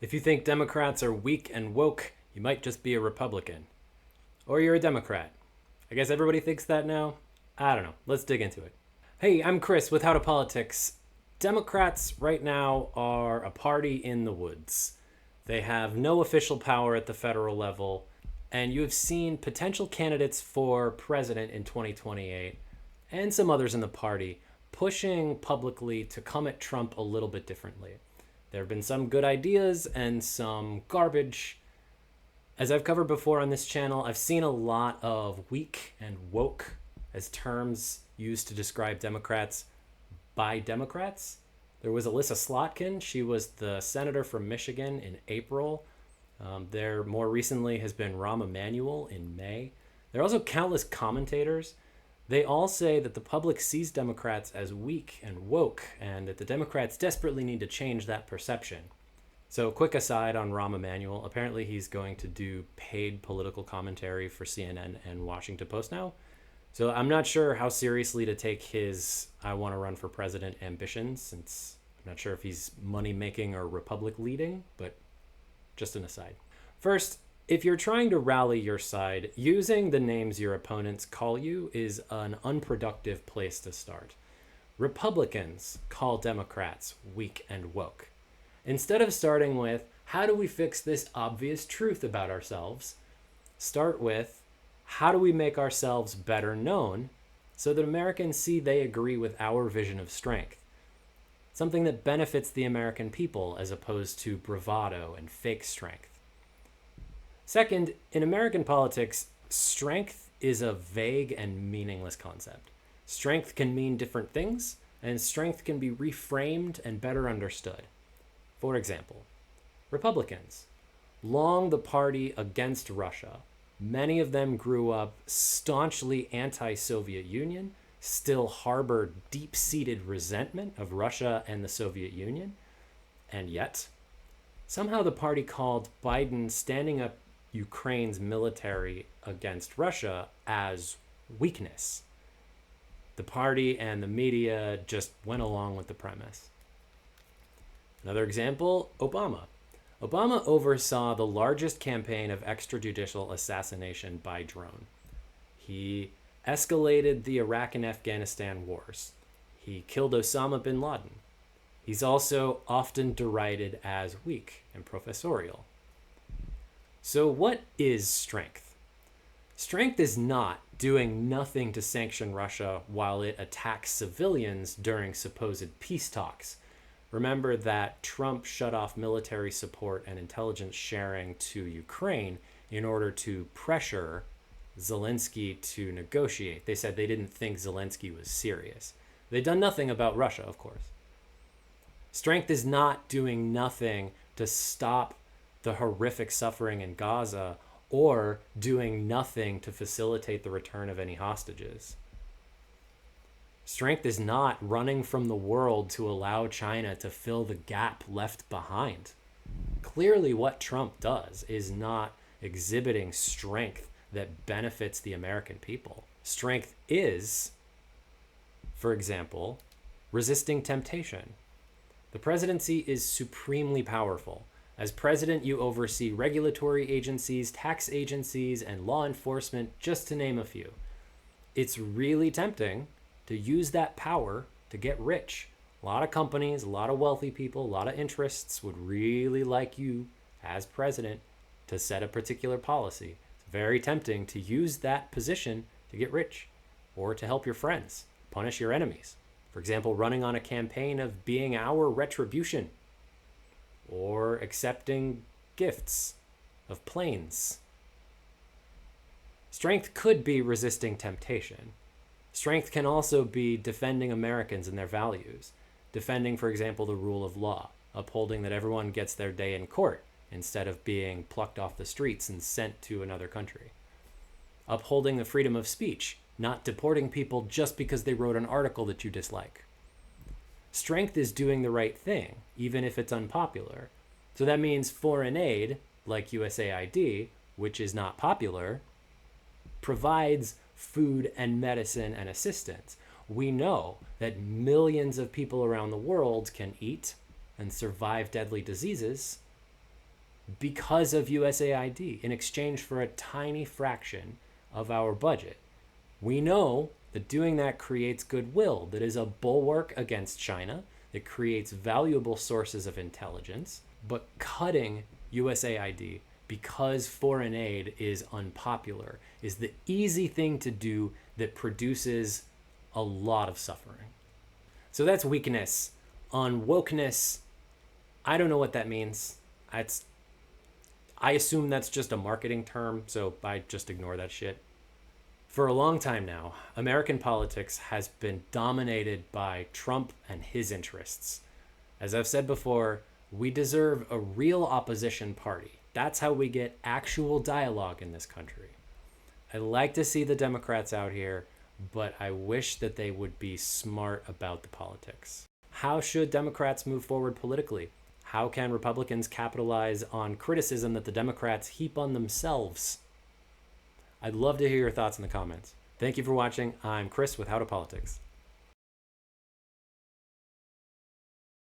If you think Democrats are weak and woke, you might just be a Republican. Or you're a Democrat. I guess everybody thinks that now? I don't know. Let's dig into it. Hey, I'm Chris with How to Politics. Democrats right now are a party in the woods. They have no official power at the federal level, and you have seen potential candidates for president in 2028 and some others in the party pushing publicly to come at Trump a little bit differently. There have been some good ideas and some garbage. As I've covered before on this channel, I've seen a lot of weak and woke as terms used to describe Democrats by Democrats. There was Alyssa Slotkin. She was the senator from Michigan in April. There more recently has been Rahm Emanuel in May. There are also countless commentators. They all say that the public sees Democrats as weak and woke, and that the Democrats desperately need to change that perception. So, quick aside on Rahm Emanuel. Apparently, he's going to do paid political commentary for CNN and Washington Post now. So, I'm not sure how seriously to take his I want to run for president ambitions, since I'm not sure if he's money making or republic leading, but just an aside. First, if you're trying to rally your side, using the names your opponents call you is an unproductive place to start. Republicans call Democrats weak and woke. Instead of starting with, how do we fix this obvious truth about ourselves? Start with, how do we make ourselves better known so that Americans see they agree with our vision of strength? Something that benefits the American people as opposed to bravado and fake strength. Second, in American politics, strength is a vague and meaningless concept. Strength can mean different things, and strength can be reframed and better understood. For example, Republicans, long the party against Russia, many of them grew up staunchly anti-Soviet Union, still harbor deep-seated resentment of Russia and the Soviet Union, and yet, somehow the party called Biden standing up Ukraine's military against Russia as weakness. The party and the media just went along with the premise. Another example, Obama. Obama oversaw the largest campaign of extrajudicial assassination by drone. He escalated the Iraq and Afghanistan wars. He killed Osama bin Laden. He's also often derided as weak and professorial. So what is strength? Strength is not doing nothing to sanction Russia while it attacks civilians during supposed peace talks. Remember that Trump shut off military support and intelligence sharing to Ukraine in order to pressure Zelensky to negotiate. They said they didn't think Zelensky was serious. They'd done nothing about Russia, of course. Strength is not doing nothing to stop the horrific suffering in Gaza or doing nothing to facilitate the return of any hostages. Strength is not running from the world to allow China to fill the gap left behind. Clearly, what Trump does is not exhibiting strength that benefits the American people. Strength is, for example, resisting temptation. The presidency is supremely powerful. As president, you oversee regulatory agencies, tax agencies, and law enforcement, just to name a few. It's really tempting to use that power to get rich. A lot of companies, a lot of wealthy people, a lot of interests would really like you as president to set a particular policy. It's very tempting to use that position to get rich or to help your friends, punish your enemies. For example, running on a campaign of being our retribution or accepting gifts of planes. Strength could be resisting temptation. Strength can also be defending Americans and their values, defending, for example, the rule of law, upholding that everyone gets their day in court instead of being plucked off the streets and sent to another country, upholding the freedom of speech, not deporting people just because they wrote an article that you dislike. Strength is doing the right thing, even if it's unpopular. So that means foreign aid, like USAID, which is not popular, provides food and medicine and assistance. We know that millions of people around the world can eat and survive deadly diseases because of USAID in exchange for a tiny fraction of our budget. We know that doing that creates goodwill, that is a bulwark against China, that creates valuable sources of intelligence, but cutting USAID because foreign aid is unpopular is the easy thing to do that produces a lot of suffering. So that's weakness. On wokeness, I don't know what that means. I assume that's just a marketing term, so I just ignore that shit. For a long time now, American politics has been dominated by Trump and his interests. As I've said before, we deserve a real opposition party. That's how we get actual dialogue in this country. I like to see the Democrats out here, but I wish that they would be smart about the politics. How should Democrats move forward politically? How can Republicans capitalize on criticism that the Democrats heap on themselves? I'd love to hear your thoughts in the comments. Thank you for watching. I'm Chris with How to Politics.